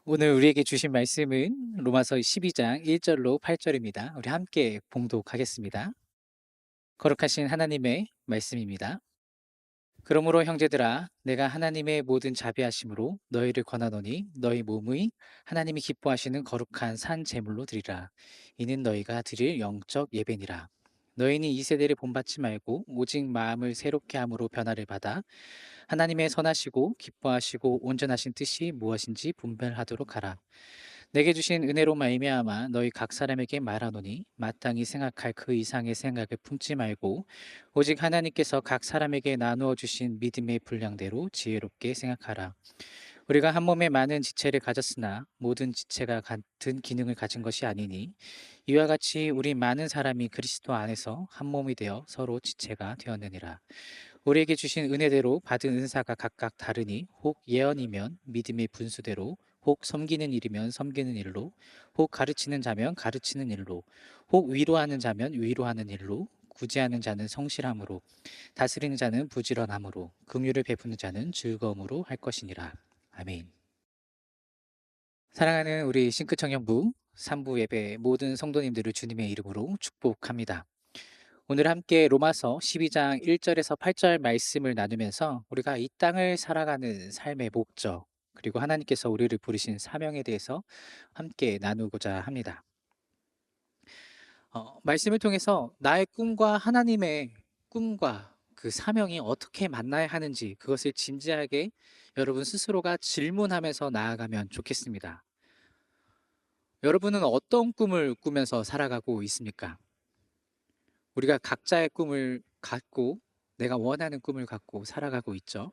오늘 우리에게 주신 말씀은 로마서 12장 1절로 8절입니다. 우리 함께 봉독하겠습니다. 거룩하신 하나님의 말씀입니다. 그러므로 형제들아 내가 하나님의 모든 자비하심으로 너희를 권하노니 너희 몸의 하나님이 기뻐하시는 거룩한 산 제물로 드리라. 이는 너희가 드릴 영적 예배니라. 너희는 이 세대를 본받지 말고 오직 마음을 새롭게 함으로 변화를 받아 하나님의 선하시고 기뻐하시고 온전하신 뜻이 무엇인지 분별하도록 하라. 내게 주신 은혜로 말미암아 너희 각 사람에게 말하노니 마땅히 생각할 그 이상의 생각을 품지 말고 오직 하나님께서 각 사람에게 나누어 주신 믿음의 분량대로 지혜롭게 생각하라. 우리가 한 몸에 많은 지체를 가졌으나 모든 지체가 같은 기능을 가진 것이 아니니 이와 같이 우리 많은 사람이 그리스도 안에서 한 몸이 되어 서로 지체가 되었느니라. 우리에게 주신 은혜대로 받은 은사가 각각 다르니 혹 예언이면 믿음의 분수대로, 혹 섬기는 일이면 섬기는 일로, 혹 가르치는 자면 가르치는 일로, 혹 위로하는 자면 위로하는 일로, 구제하는 자는 성실함으로, 다스리는 자는 부지런함으로, 긍휼을 베푸는 자는 즐거움으로 할 것이니라. 아멘. 사랑하는 우리 싱크청년부 3부 예배 모든 성도님들을 주님의 이름으로 축복합니다. 오늘 함께 로마서 12장 1절에서 8절 말씀을 나누면서 우리가 이 땅을 살아가는 삶의 목적, 그리고 하나님께서 우리를 부르신 사명에 대해서 함께 나누고자 합니다. 말씀을 통해서 나의 꿈과 하나님의 꿈과 그 사명이 어떻게 만나야 하는지 그것을 진지하게 여러분 스스로가 질문하면서 나아가면 좋겠습니다. 여러분은 어떤 꿈을 꾸면서 살아가고 있습니까? 우리가 각자의 꿈을 갖고 내가 원하는 꿈을 갖고 살아가고 있죠.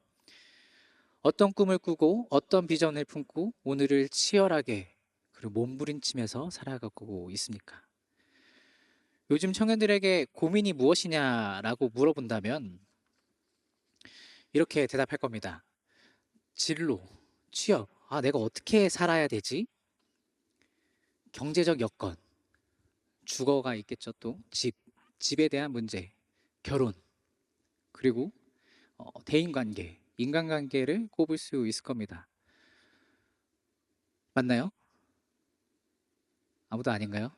어떤 꿈을 꾸고 어떤 비전을 품고 오늘을 치열하게 그리고 몸부림치면서 살아가고 있습니까? 요즘 청년들에게 고민이 무엇이냐라고 물어본다면 이렇게 대답할 겁니다. 진로, 취업, 내가 어떻게 살아야 되지? 경제적 여건, 주거가 있겠죠. 또 집에 대한 문제, 결혼, 그리고 대인관계, 인간관계를 꼽을 수 있을 겁니다. 맞나요? 아무도 아닌가요?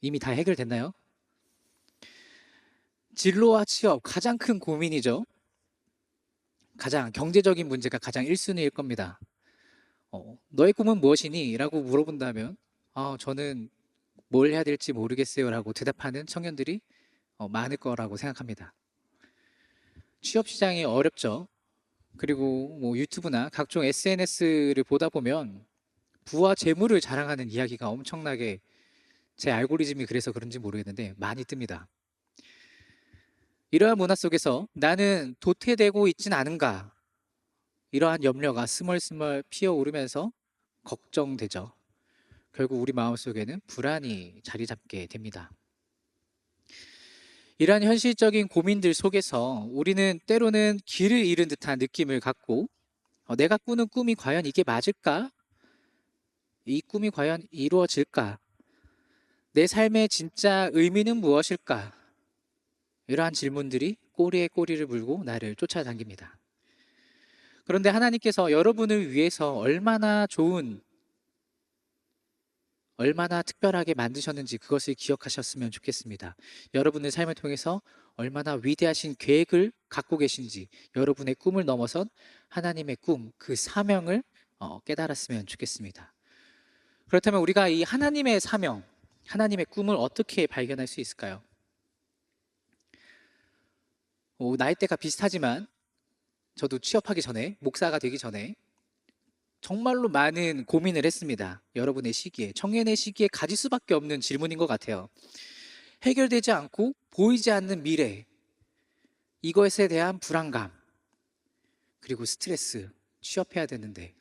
이미 다 해결됐나요? 진로와 취업 가장 큰 고민이죠. 가장 경제적인 문제가 가장 1순위일 겁니다. 너의 꿈은 무엇이니? 라고 물어본다면 저는 뭘 해야 될지 모르겠어요 라고 대답하는 청년들이 많을 거라고 생각합니다. 취업 시장이 어렵죠. 그리고 뭐 유튜브나 각종 SNS를 보다 보면 부와 재물을 자랑하는 이야기가 엄청나게 제 알고리즘이 그래서 그런지 모르겠는데 많이 뜹니다. 이러한 문화 속에서 나는 도태되고 있진 않은가? 이러한 염려가 스멀스멀 피어오르면서 걱정되죠. 결국 우리 마음속에는 불안이 자리 잡게 됩니다. 이러한 현실적인 고민들 속에서 우리는 때로는 길을 잃은 듯한 느낌을 갖고 내가 꾸는 꿈이 과연 이게 맞을까? 이 꿈이 과연 이루어질까? 내 삶의 진짜 의미는 무엇일까? 이러한 질문들이 꼬리에 꼬리를 물고 나를 쫓아당깁니다. 그런데 하나님께서 여러분을 위해서 얼마나 좋은, 얼마나 특별하게 만드셨는지 그것을 기억하셨으면 좋겠습니다. 여러분의 삶을 통해서 얼마나 위대하신 계획을 갖고 계신지, 여러분의 꿈을 넘어선 하나님의 꿈, 그 사명을 깨달았으면 좋겠습니다. 그렇다면 우리가 이 하나님의 사명, 하나님의 꿈을 어떻게 발견할 수 있을까요? 나이대가 비슷하지만 저도 취업하기 전에, 목사가 되기 전에 정말로 많은 고민을 했습니다. 여러분의 시기에, 청년의 시기에 가질 수밖에 없는 질문인 것 같아요. 해결되지 않고 보이지 않는 미래, 이것에 대한 불안감, 그리고 스트레스, 취업해야 되는데.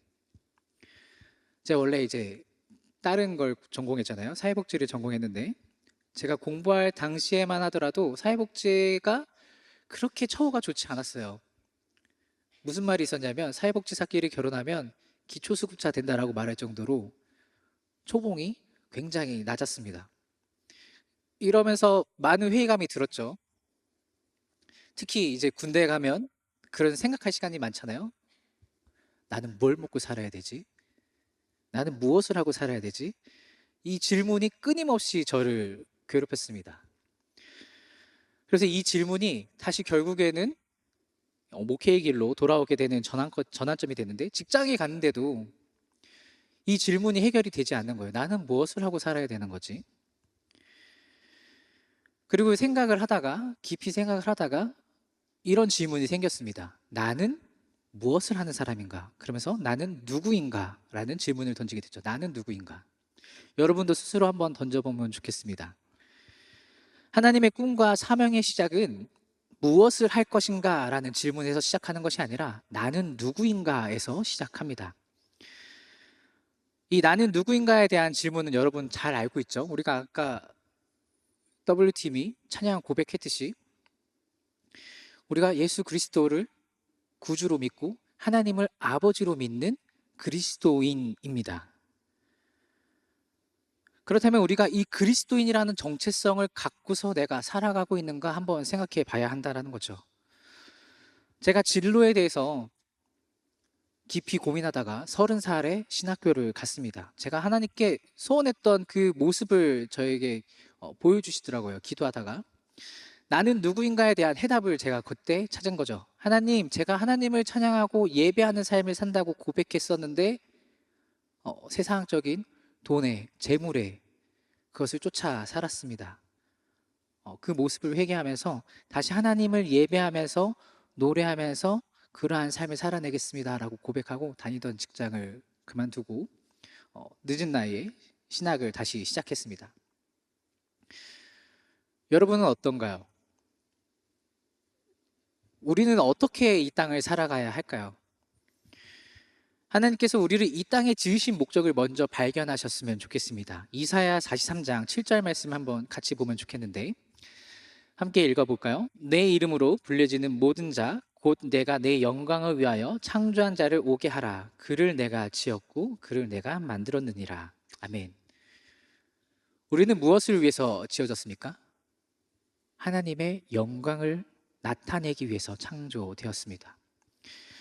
제가 원래 이제 다른 걸 전공했잖아요. 사회복지를 전공했는데 제가 공부할 당시에만 하더라도 사회복지가 그렇게 처우가 좋지 않았어요. 무슨 말이 있었냐면 사회복지사끼리 결혼하면 기초수급자 된다라고 말할 정도로 초봉이 굉장히 낮았습니다. 이러면서 많은 회의감이 들었죠. 특히 이제 군대에 가면 그런 생각할 시간이 많잖아요. 나는 뭘 먹고 살아야 되지? 나는 무엇을 하고 살아야 되지? 이 질문이 끊임없이 저를 괴롭혔습니다. 그래서 이 질문이 다시 결국에는 목회의 길로 돌아오게 되는 전환점이 됐는데, 직장에 갔는데도 이 질문이 해결이 되지 않는 거예요. 나는 무엇을 하고 살아야 되는 거지? 그리고 깊이 생각을 하다가 이런 질문이 생겼습니다. 나는 무엇을 하는 사람인가? 그러면서 나는 누구인가? 라는 질문을 던지게 됐죠. 나는 누구인가? 여러분도 스스로 한번 던져보면 좋겠습니다. 하나님의 꿈과 사명의 시작은 무엇을 할 것인가? 라는 질문에서 시작하는 것이 아니라 나는 누구인가에서 시작합니다. 이 나는 누구인가에 대한 질문은 여러분 잘 알고 있죠? 우리가 아까 W팀이 찬양 고백했듯이 우리가 예수 그리스도를 구주로 믿고 하나님을 아버지로 믿는 그리스도인입니다. 그렇다면 우리가 이 그리스도인이라는 정체성을 갖고서 내가 살아가고 있는가 한번 생각해 봐야 한다는 거죠. 제가 진로에 대해서 깊이 고민하다가 30살에 신학교를 갔습니다. 제가 하나님께 소원했던 그 모습을 저에게 보여주시더라고요. 기도하다가. 나는 누구인가에 대한 해답을 제가 그때 찾은 거죠. 하나님, 제가 하나님을 찬양하고 예배하는 삶을 산다고 고백했었는데 세상적인 돈에, 재물에 그것을 쫓아 살았습니다. 그 모습을 회개하면서 다시 하나님을 예배하면서 노래하면서 그러한 삶을 살아내겠습니다라고 고백하고 다니던 직장을 그만두고 늦은 나이에 신학을 다시 시작했습니다. 여러분은 어떤가요? 우리는 어떻게 이 땅을 살아가야 할까요? 하나님께서 우리를 이 땅에 지으신 목적을 먼저 발견하셨으면 좋겠습니다. 이사야 43장 7절 말씀 한번 같이 보면 좋겠는데, 함께 읽어볼까요? 내 이름으로 불려지는 모든 자, 곧 내가 내 영광을 위하여 창조한 자를 오게 하라. 그를 내가 지었고 그를 내가 만들었느니라. 아멘. 우리는 무엇을 위해서 지어졌습니까? 하나님의 영광을 나타내기 위해서 창조되었습니다.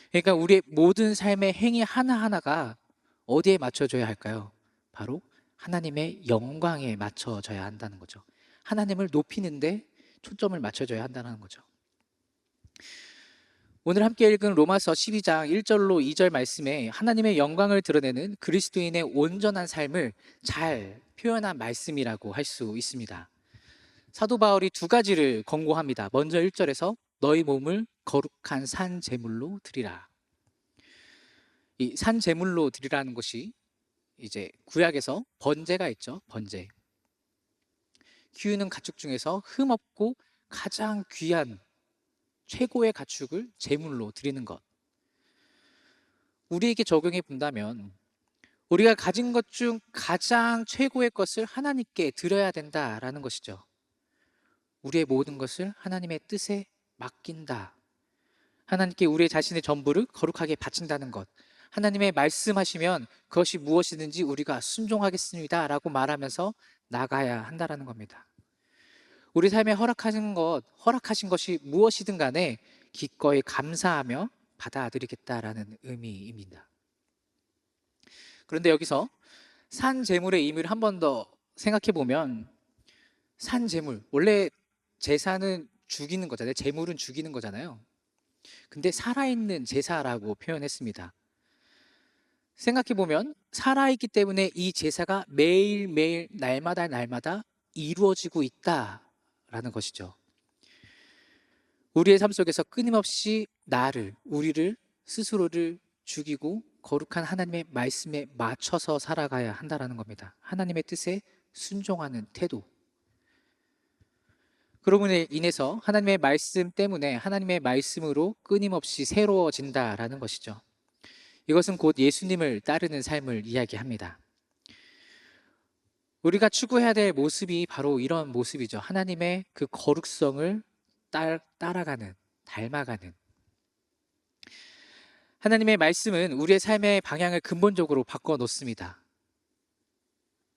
그러니까 우리의 모든 삶의 행위 하나하나가 어디에 맞춰져야 할까요? 바로 하나님의 영광에 맞춰져야 한다는 거죠. 하나님을 높이는데 초점을 맞춰줘야 한다는 거죠. 오늘 함께 읽은 로마서 12장 1절로 2절 말씀에 하나님의 영광을 드러내는 그리스도인의 온전한 삶을 잘 표현한 말씀이라고 할 수 있습니다. 사도 바울이 두 가지를 권고합니다. 먼저 1절에서 너희 몸을 거룩한 산 제물로 드리라. 이 산 제물로 드리라는 것이 이제 구약에서 번제가 있죠. 번제. 키우는 가축 중에서 흠없고 가장 귀한 최고의 가축을 제물로 드리는 것. 우리에게 적용해 본다면 우리가 가진 것 중 가장 최고의 것을 하나님께 드려야 된다라는 것이죠. 우리의 모든 것을 하나님의 뜻에 맡긴다. 하나님께 우리의 자신의 전부를 거룩하게 바친다는 것. 하나님의 말씀하시면 그것이 무엇이든지 우리가 순종하겠습니다 라고 말하면서 나가야 한다는 겁니다. 우리 삶에 허락하신 것이 무엇이든 간에 기꺼이 감사하며 받아들이겠다라는 의미입니다. 그런데 여기서 산 제물의 의미를 한 번 더 생각해 보면, 산 제물, 원래 제사는 죽이는 거잖아요. 제물은 죽이는 거잖아요. 근데 살아있는 제사라고 표현했습니다. 생각해 보면 살아있기 때문에 이 제사가 매일매일 날마다 이루어지고 있다라는 것이죠. 우리의 삶 속에서 끊임없이 우리를 스스로를 죽이고 거룩한 하나님의 말씀에 맞춰서 살아가야 한다는 겁니다. 하나님의 뜻에 순종하는 태도. 그로 인해서 하나님의 말씀 때문에 하나님의 말씀으로 끊임없이 새로워진다라는 것이죠. 이것은 곧 예수님을 따르는 삶을 이야기합니다. 우리가 추구해야 될 모습이 바로 이런 모습이죠. 하나님의 그 거룩성을 따라가는, 닮아가는. 하나님의 말씀은 우리의 삶의 방향을 근본적으로 바꿔 놓습니다.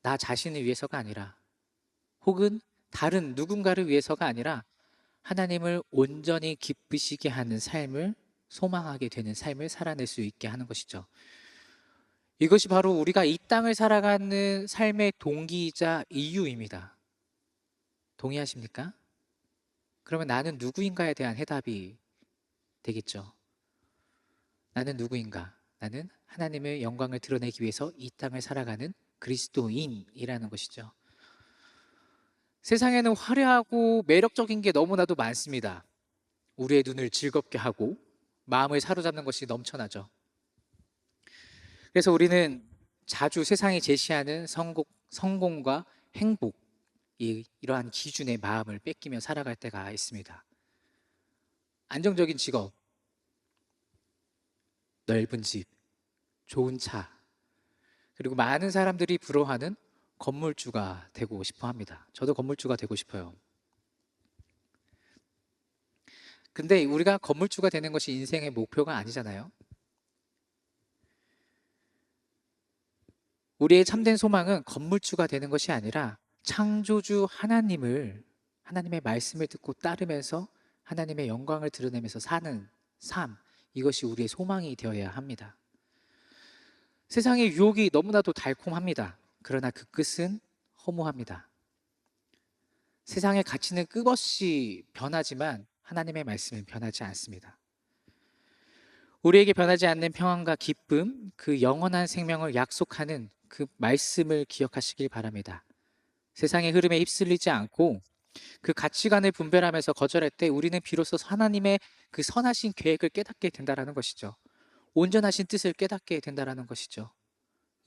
나 자신을 위해서가 아니라, 혹은 다른 누군가를 위해서가 아니라 하나님을 온전히 기쁘시게 하는 삶을 소망하게 되는 삶을 살아낼 수 있게 하는 것이죠. 이것이 바로 우리가 이 땅을 살아가는 삶의 동기이자 이유입니다. 동의하십니까? 그러면 나는 누구인가에 대한 해답이 되겠죠. 나는 누구인가? 나는 하나님의 영광을 드러내기 위해서 이 땅을 살아가는 그리스도인이라는 것이죠. 세상에는 화려하고 매력적인 게 너무나도 많습니다. 우리의 눈을 즐겁게 하고 마음을 사로잡는 것이 넘쳐나죠. 그래서 우리는 자주 세상이 제시하는 성공과 행복, 이러한 기준의 마음을 뺏기며 살아갈 때가 있습니다. 안정적인 직업, 넓은 집, 좋은 차, 그리고 많은 사람들이 부러워하는 건물주가 되고 싶어 합니다. 저도 건물주가 되고 싶어요. 근데 우리가 건물주가 되는 것이 인생의 목표가 아니잖아요. 우리의 참된 소망은 건물주가 되는 것이 아니라 창조주 하나님의 말씀을 듣고 따르면서 하나님의 영광을 드러내면서 사는 삶, 이것이 우리의 소망이 되어야 합니다. 세상의 유혹이 너무나도 달콤합니다. 그러나 그 끝은 허무합니다. 세상의 가치는 끝없이 변하지만 하나님의 말씀은 변하지 않습니다. 우리에게 변하지 않는 평안과 기쁨, 그 영원한 생명을 약속하는 그 말씀을 기억하시길 바랍니다. 세상의 흐름에 휩쓸리지 않고 그 가치관을 분별하면서 거절할 때 우리는 비로소 하나님의 그 선하신 계획을 깨닫게 된다는 것이죠. 온전하신 뜻을 깨닫게 된다는 것이죠.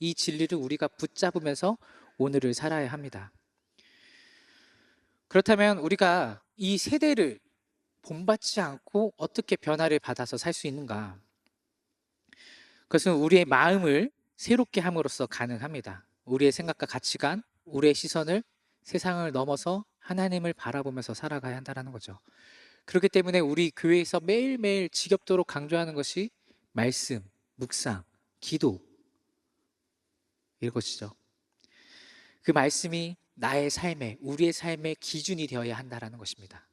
이 진리를 우리가 붙잡으면서 오늘을 살아야 합니다. 그렇다면 우리가 이 세대를 본받지 않고 어떻게 변화를 받아서 살 수 있는가? 그것은 우리의 마음을 새롭게 함으로써 가능합니다. 우리의 생각과 가치관, 우리의 시선을 세상을 넘어서 하나님을 바라보면서 살아가야 한다는 거죠. 그렇기 때문에 우리 교회에서 매일매일 지겹도록 강조하는 것이 말씀, 묵상, 기도, 이것이죠. 그 말씀이 나의 삶의, 우리의 삶의 기준이 되어야 한다는 것입니다.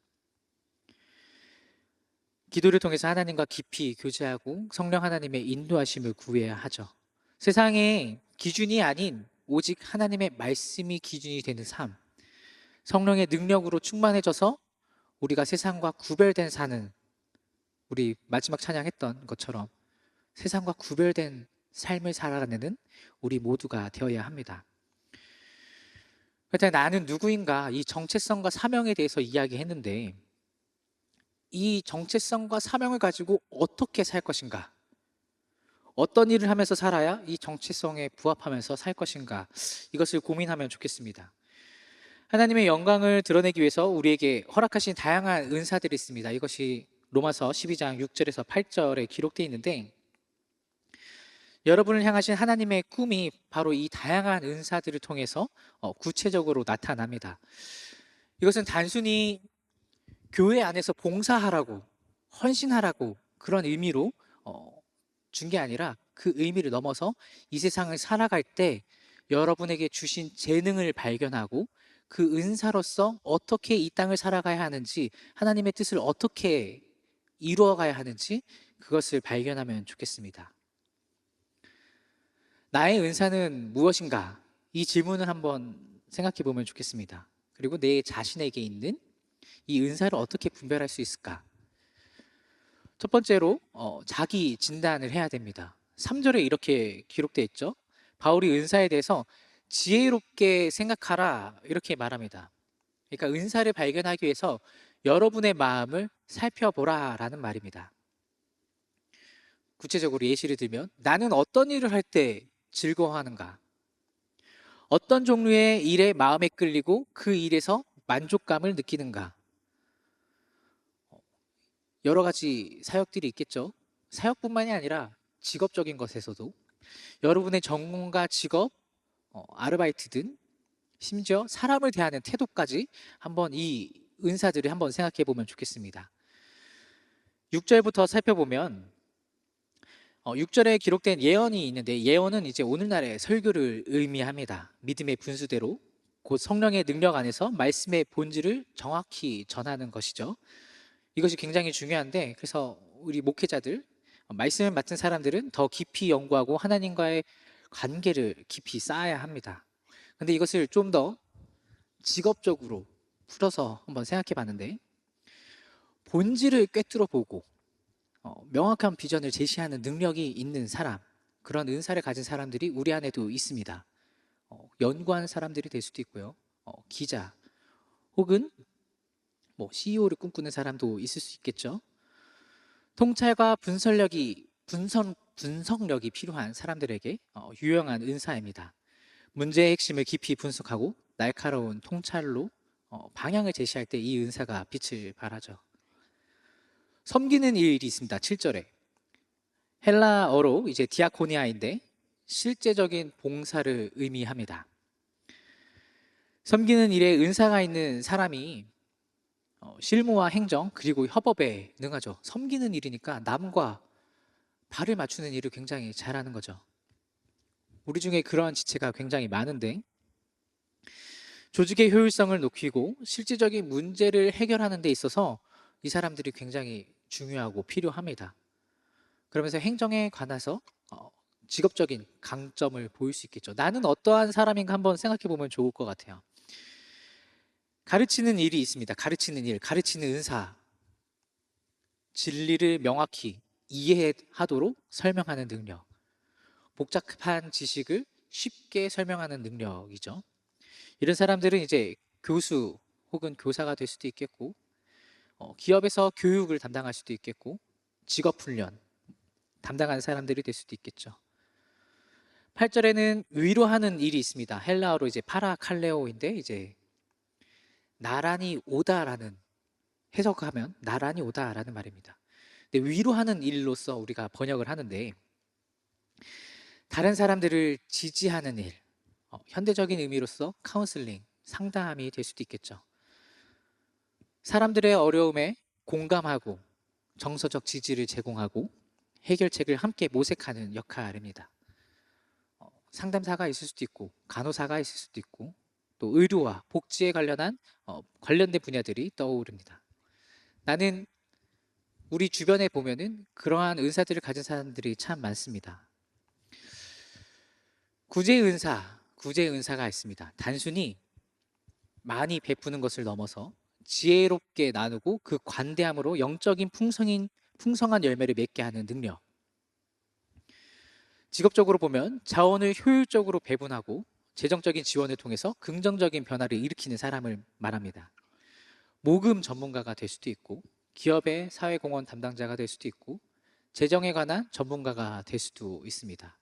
기도를 통해서 하나님과 깊이 교제하고 성령 하나님의 인도하심을 구해야 하죠. 세상의 기준이 아닌 오직 하나님의 말씀이 기준이 되는 삶, 성령의 능력으로 충만해져서 우리가 세상과 구별된 사는, 우리 마지막 찬양했던 것처럼 세상과 구별된 삶을 살아가는 우리 모두가 되어야 합니다. 그렇다면 나는 누구인가, 이 정체성과 사명에 대해서 이야기했는데 이 정체성과 사명을 가지고 어떻게 살 것인가, 어떤 일을 하면서 살아야 이 정체성에 부합하면서 살 것인가, 이것을 고민하면 좋겠습니다. 하나님의 영광을 드러내기 위해서 우리에게 허락하신 다양한 은사들이 있습니다. 이것이 로마서 12장 6절에서 8절에 기록되어 있는데, 여러분을 향하신 하나님의 꿈이 바로 이 다양한 은사들을 통해서 구체적으로 나타납니다. 이것은 단순히 교회 안에서 봉사하라고, 헌신하라고 그런 의미로 준 게 아니라 그 의미를 넘어서 이 세상을 살아갈 때 여러분에게 주신 재능을 발견하고 그 은사로서 어떻게 이 땅을 살아가야 하는지, 하나님의 뜻을 어떻게 이루어가야 하는지 그것을 발견하면 좋겠습니다. 나의 은사는 무엇인가? 이 질문을 한번 생각해 보면 좋겠습니다. 그리고 내 자신에게 있는 이 은사를 어떻게 분별할 수 있을까? 첫 번째로 자기 진단을 해야 됩니다. 3절에 이렇게 기록되어 있죠. 바울이 은사에 대해서 지혜롭게 생각하라 이렇게 말합니다. 그러니까 은사를 발견하기 위해서 여러분의 마음을 살펴보라 라는 말입니다. 구체적으로 예시를 들면 나는 어떤 일을 할 때 즐거워하는가? 어떤 종류의 일에 마음에 끌리고 그 일에서 만족감을 느끼는가? 여러 가지 사역들이 있겠죠. 사역뿐만이 아니라 직업적인 것에서도 여러분의 전공과 직업, 아르바이트든 심지어 사람을 대하는 태도까지 한번 이 은사들을 한번 생각해 보면 좋겠습니다. 6절부터 살펴보면 6절에 기록된 예언이 있는데, 예언은 이제 오늘날의 설교를 의미합니다. 믿음의 분수대로 곧 성령의 능력 안에서 말씀의 본질을 정확히 전하는 것이죠. 이것이 굉장히 중요한데, 그래서 우리 목회자들, 말씀을 맡은 사람들은 더 깊이 연구하고 하나님과의 관계를 깊이 쌓아야 합니다. 근데 이것을 좀 더 직업적으로 풀어서 한번 생각해 봤는데, 본질을 꿰뚫어 보고 명확한 비전을 제시하는 능력이 있는 사람, 그런 은사를 가진 사람들이 우리 안에도 있습니다. 연구하는 사람들이 될 수도 있고요. 기자 혹은 뭐 CEO를 꿈꾸는 사람도 있을 수 있겠죠. 통찰과 분석력이 필요한 사람들에게 유용한 은사입니다. 문제의 핵심을 깊이 분석하고 날카로운 통찰로 방향을 제시할 때 이 은사가 빛을 발하죠. 섬기는 일이 있습니다. 7절에 헬라어로 이제 디아코니아인데 실제적인 봉사를 의미합니다. 섬기는 일에 은사가 있는 사람이 실무와 행정 그리고 협업에 능하죠. 섬기는 일이니까 남과 발을 맞추는 일을 굉장히 잘하는 거죠. 우리 중에 그러한 지체가 굉장히 많은데, 조직의 효율성을 높이고 실질적인 문제를 해결하는 데 있어서 이 사람들이 굉장히 중요하고 필요합니다. 그러면서 행정에 관해서 직업적인 강점을 보일 수 있겠죠. 나는 어떠한 사람인가 한번 생각해 보면 좋을 것 같아요. 가르치는 일이 있습니다. 가르치는 일, 가르치는 은사. 진리를 명확히 이해하도록 설명하는 능력. 복잡한 지식을 쉽게 설명하는 능력이죠. 이런 사람들은 이제 교수 혹은 교사가 될 수도 있겠고, 기업에서 교육을 담당할 수도 있겠고, 직업훈련 담당하는 사람들이 될 수도 있겠죠. 8절에는 위로하는 일이 있습니다. 헬라어로 이제 파라칼레오인데, 이제 나란히 오다라는, 해석하면 나란히 오다라는 말입니다. 근데 위로하는 일로서 우리가 번역을 하는데, 다른 사람들을 지지하는 일, 현대적인 의미로서 카운슬링, 상담이 될 수도 있겠죠. 사람들의 어려움에 공감하고 정서적 지지를 제공하고 해결책을 함께 모색하는 역할입니다. 상담사가 있을 수도 있고 간호사가 있을 수도 있고 또 의료와 복지에 관련된 분야들이 떠오릅니다. 나는 우리 주변에 보면은 그러한 은사들을 가진 사람들이 참 많습니다. 구제은사가 있습니다. 단순히 많이 베푸는 것을 넘어서 지혜롭게 나누고 그 관대함으로 영적인 풍성한 열매를 맺게 하는 능력. 직업적으로 보면 자원을 효율적으로 배분하고 재정적인 지원을 통해서 긍정적인 변화를 일으키는 사람을 말합니다. 모금 전문가가 될 수도 있고 기업의 사회공헌 담당자가 될 수도 있고 재정에 관한 전문가가 될 수도 있습니다.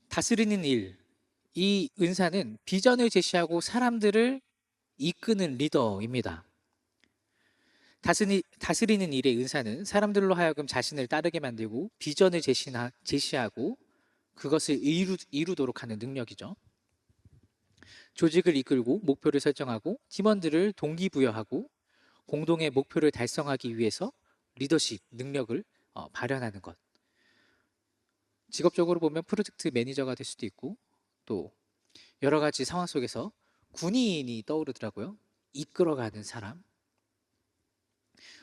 다스리는 일, 이 은사는 비전을 제시하고 사람들을 이끄는 리더입니다. 다스리는 일의 은사는 사람들로 하여금 자신을 따르게 만들고 비전을 제시하고 그것을 이루도록 하는 능력이죠. 조직을 이끌고 목표를 설정하고 팀원들을 동기부여하고 공동의 목표를 달성하기 위해서 리더십 능력을 발현하는 것. 직업적으로 보면 프로젝트 매니저가 될 수도 있고 또 여러 가지 상황 속에서 군인이 떠오르더라고요. 이끌어가는 사람.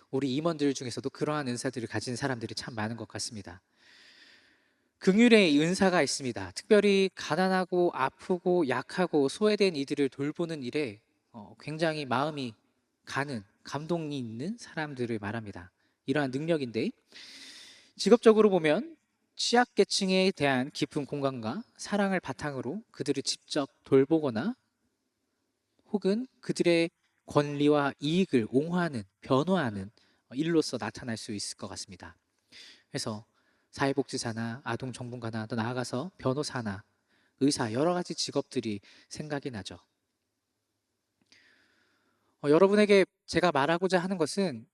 우리 임원들 중에서도 그러한 은사들을 가진 사람들이 참 많은 것 같습니다. 긍휼의 은사가 있습니다. 특별히 가난하고 아프고 약하고 소외된 이들을 돌보는 일에 굉장히 마음이 가는, 감동이 있는 사람들을 말합니다. 이러한 능력인데 직업적으로 보면 취약계층에 대한 깊은 공감과 사랑을 바탕으로 그들을 직접 돌보거나 혹은 그들의 권리와 이익을 옹호하는, 변호하는 일로서 나타날 수 있을 것 같습니다. 그래서 사회복지사나 아동정보가나 더 나아가서 변호사나 의사 여러 가지 직업들이 생각이 나죠. 여러분에게 제가 말하고자 하는 것은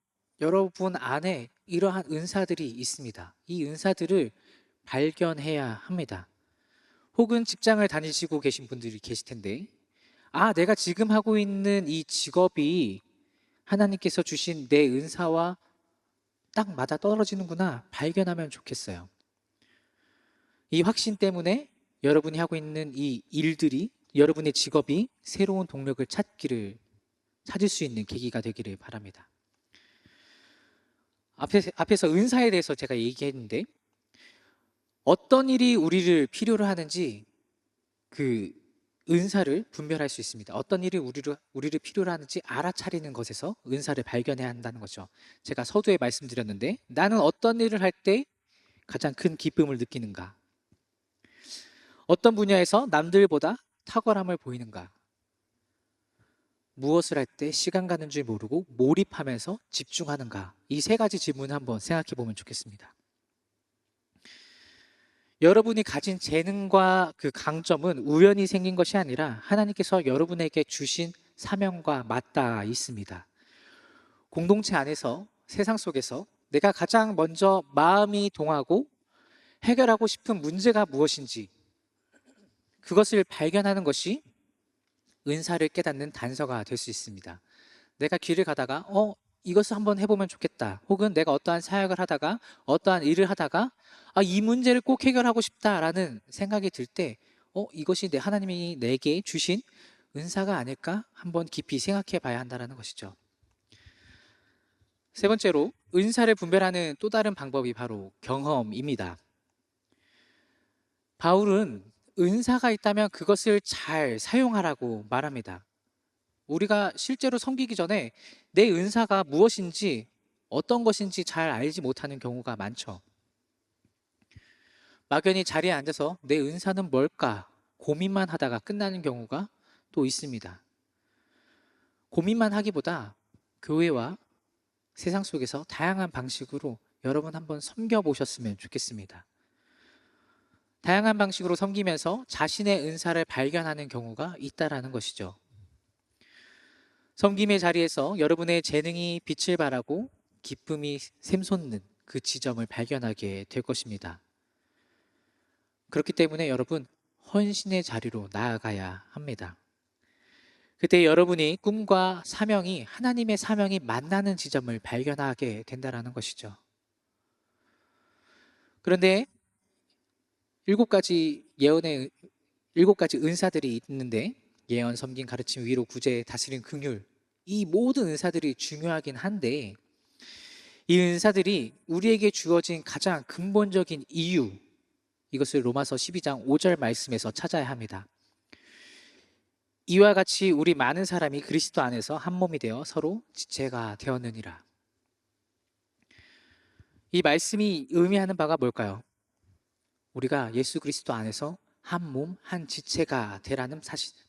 여러분 안에 이러한 은사들이 있습니다. 이 은사들을 발견해야 합니다. 혹은 직장을 다니시고 계신 분들이 계실 텐데 내가 지금 하고 있는 이 직업이 하나님께서 주신 내 은사와 딱 맞아 떨어지는구나 발견하면 좋겠어요. 이 확신 때문에 여러분이 하고 있는 이 일들이 여러분의 직업이 새로운 동력을 찾을 수 있는 계기가 되기를 바랍니다. 앞에서 은사에 대해서 제가 얘기했는데 어떤 일이 우리를 필요로 하는지 그 은사를 분별할 수 있습니다. 어떤 일이 우리를 필요로 하는지 알아차리는 것에서 은사를 발견해야 한다는 거죠. 제가 서두에 말씀드렸는데, 나는 어떤 일을 할 때 가장 큰 기쁨을 느끼는가? 어떤 분야에서 남들보다 탁월함을 보이는가? 무엇을 할 때 시간 가는 줄 모르고 몰입하면서 집중하는가? 이 세 가지 질문을 한번 생각해 보면 좋겠습니다. 여러분이 가진 재능과 그 강점은 우연히 생긴 것이 아니라 하나님께서 여러분에게 주신 사명과 맞닿아 있습니다. 공동체 안에서, 세상 속에서 내가 가장 먼저 마음이 동하고 해결하고 싶은 문제가 무엇인지, 그것을 발견하는 것이 은사를 깨닫는 단서가 될 수 있습니다. 내가 길을 가다가 이것을 한번 해보면 좋겠다, 혹은 내가 어떠한 사역을 하다가, 어떠한 일을 하다가 이 문제를 꼭 해결하고 싶다라는 생각이 들 때 이것이 하나님이 내게 주신 은사가 아닐까 한번 깊이 생각해 봐야 한다는 것이죠. 세 번째로, 은사를 분별하는 또 다른 방법이 바로 경험입니다. 바울은 은사가 있다면 그것을 잘 사용하라고 말합니다. 우리가 실제로 섬기기 전에 내 은사가 무엇인지, 어떤 것인지 잘 알지 못하는 경우가 많죠. 막연히 자리에 앉아서 내 은사는 뭘까 고민만 하다가 끝나는 경우가 또 있습니다. 고민만 하기보다 교회와 세상 속에서 다양한 방식으로 여러분 한번 섬겨보셨으면 좋겠습니다. 다양한 방식으로 섬기면서 자신의 은사를 발견하는 경우가 있다라는 것이죠. 섬김의 자리에서 여러분의 재능이 빛을 발하고 기쁨이 샘솟는 그 지점을 발견하게 될 것입니다. 그렇기 때문에 여러분, 헌신의 자리로 나아가야 합니다. 그때 여러분이 꿈과 사명이, 하나님의 사명이 만나는 지점을 발견하게 된다는 것이죠. 그런데 일곱 가지 은사들이 있는데, 예언, 섬김, 가르침, 위로, 구제, 다스림, 긍휼, 이 모든 은사들이 중요하긴 한데, 이 은사들이 우리에게 주어진 가장 근본적인 이유, 이것을 로마서 12장 5절 말씀에서 찾아야 합니다. 이와 같이 우리 많은 사람이 그리스도 안에서 한 몸이 되어 서로 지체가 되었느니라. 이 말씀이 의미하는 바가 뭘까요? 우리가 예수 그리스도 안에서 한 몸, 한 지체가 되라는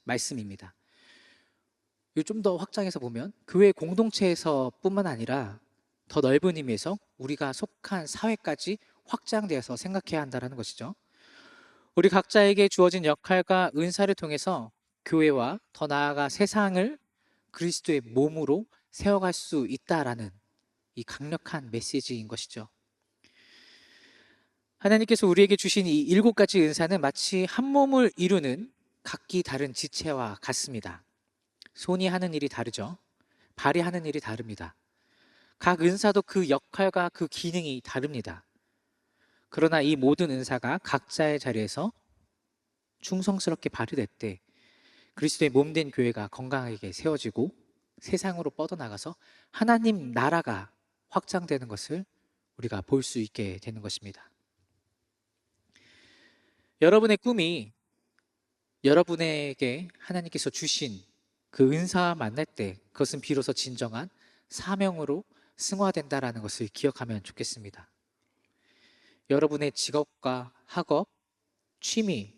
말씀입니다. 좀 더 확장해서 보면 교회 공동체에서 뿐만 아니라 더 넓은 의미에서 우리가 속한 사회까지 확장되어서 생각해야 한다는 것이죠. 우리 각자에게 주어진 역할과 은사를 통해서 교회와 더 나아가 세상을 그리스도의 몸으로 세워갈 수 있다라는 이 강력한 메시지인 것이죠. 하나님께서 우리에게 주신 이 7가지 은사는 마치 한 몸을 이루는 각기 다른 지체와 같습니다. 손이 하는 일이 다르죠. 발이 하는 일이 다릅니다. 각 은사도 그 역할과 그 기능이 다릅니다. 그러나 이 모든 은사가 각자의 자리에서 충성스럽게 발휘될 때 그리스도의 몸된 교회가 건강하게 세워지고 세상으로 뻗어나가서 하나님 나라가 확장되는 것을 우리가 볼 수 있게 되는 것입니다. 여러분의 꿈이 여러분에게 하나님께서 주신 그 은사와 만날 때 그것은 비로소 진정한 사명으로 승화된다라는 것을 기억하면 좋겠습니다. 여러분의 직업과 학업, 취미,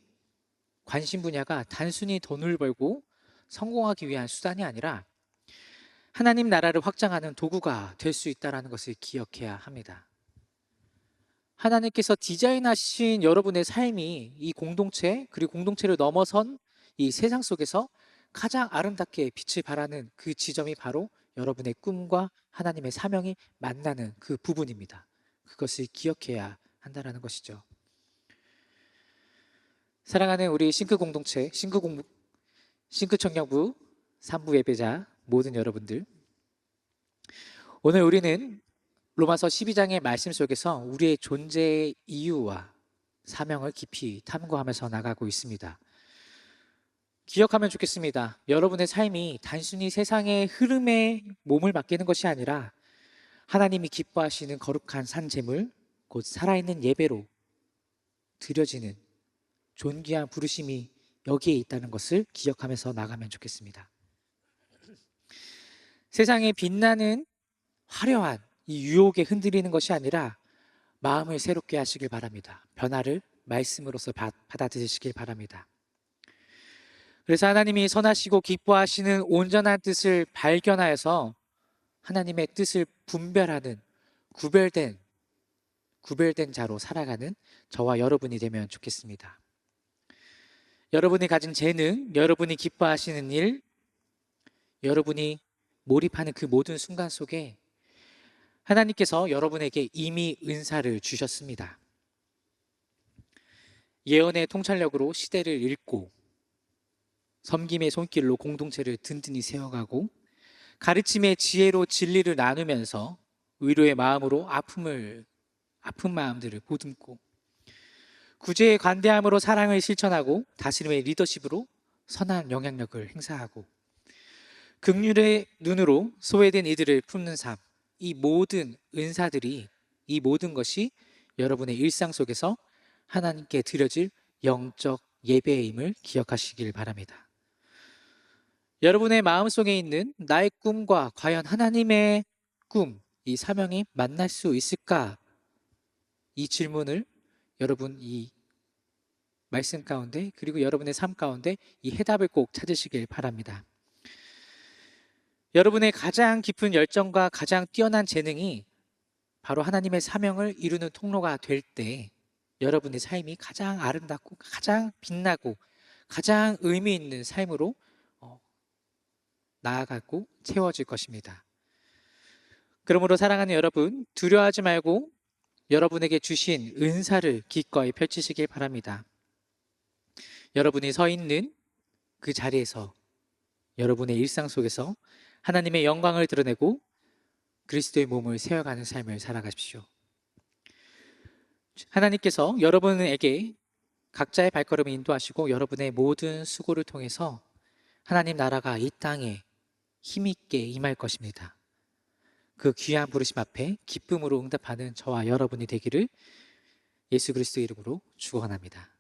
관심 분야가 단순히 돈을 벌고 성공하기 위한 수단이 아니라 하나님 나라를 확장하는 도구가 될 수 있다는 것을 기억해야 합니다. 하나님께서 디자인하신 여러분의 삶이 이 공동체, 그리고 공동체를 넘어선 이 세상 속에서 가장 아름답게 빛을 발하는 그 지점이 바로 여러분의 꿈과 하나님의 사명이 만나는 그 부분입니다. 그것을 기억해야 한다는 것이죠. 사랑하는 우리 싱크 공동체, 싱크 청년부 3부 예배자 모든 여러분들, 오늘 우리는 로마서 12장의 말씀 속에서 우리의 존재의 이유와 사명을 깊이 탐구하면서 나가고 있습니다. 기억하면 좋겠습니다. 여러분의 삶이 단순히 세상의 흐름에 몸을 맡기는 것이 아니라 하나님이 기뻐하시는 거룩한 산 제물, 곧 살아있는 예배로 드려지는 존귀한 부르심이 여기에 있다는 것을 기억하면서 나가면 좋겠습니다. 세상에 빛나는 화려한 이 유혹에 흔들리는 것이 아니라 마음을 새롭게 하시길 바랍니다. 변화를 말씀으로서 받아들이시길 바랍니다. 그래서 하나님이 선하시고 기뻐하시는 온전한 뜻을 발견하여서 하나님의 뜻을 분별하는 구별된 자로 살아가는 저와 여러분이 되면 좋겠습니다. 여러분이 가진 재능, 여러분이 기뻐하시는 일, 여러분이 몰입하는 그 모든 순간 속에 하나님께서 여러분에게 이미 은사를 주셨습니다. 예언의 통찰력으로 시대를 읽고 섬김의 손길로 공동체를 든든히 세워가고 가르침의 지혜로 진리를 나누면서 위로의 마음으로 아픈 마음들을 보듬고 구제의 관대함으로 사랑을 실천하고 다스림의 리더십으로 선한 영향력을 행사하고 긍휼의 눈으로 소외된 이들을 품는 삶, 이 모든 은사들이, 이 모든 것이 여러분의 일상 속에서 하나님께 드려질 영적 예배임을 기억하시길 바랍니다. 여러분의 마음속에 있는 나의 꿈과 과연 하나님의 꿈, 이 사명이 만날 수 있을까? 이 질문을 여러분 이 말씀 가운데 그리고 여러분의 삶 가운데 이 해답을 꼭 찾으시길 바랍니다. 여러분의 가장 깊은 열정과 가장 뛰어난 재능이 바로 하나님의 사명을 이루는 통로가 될 때 여러분의 삶이 가장 아름답고 가장 빛나고 가장 의미 있는 삶으로 나아가고 채워질 것입니다. 그러므로 사랑하는 여러분, 두려워하지 말고 여러분에게 주신 은사를 기꺼이 펼치시길 바랍니다. 여러분이 서 있는 그 자리에서 여러분의 일상 속에서 하나님의 영광을 드러내고 그리스도의 몸을 세워가는 삶을 살아가십시오. 하나님께서 여러분에게 각자의 발걸음을 인도하시고 여러분의 모든 수고를 통해서 하나님 나라가 이 땅에 힘있게 임할 것입니다. 그 귀한 부르심 앞에 기쁨으로 응답하는 저와 여러분이 되기를 예수 그리스도 이름으로 축원합니다.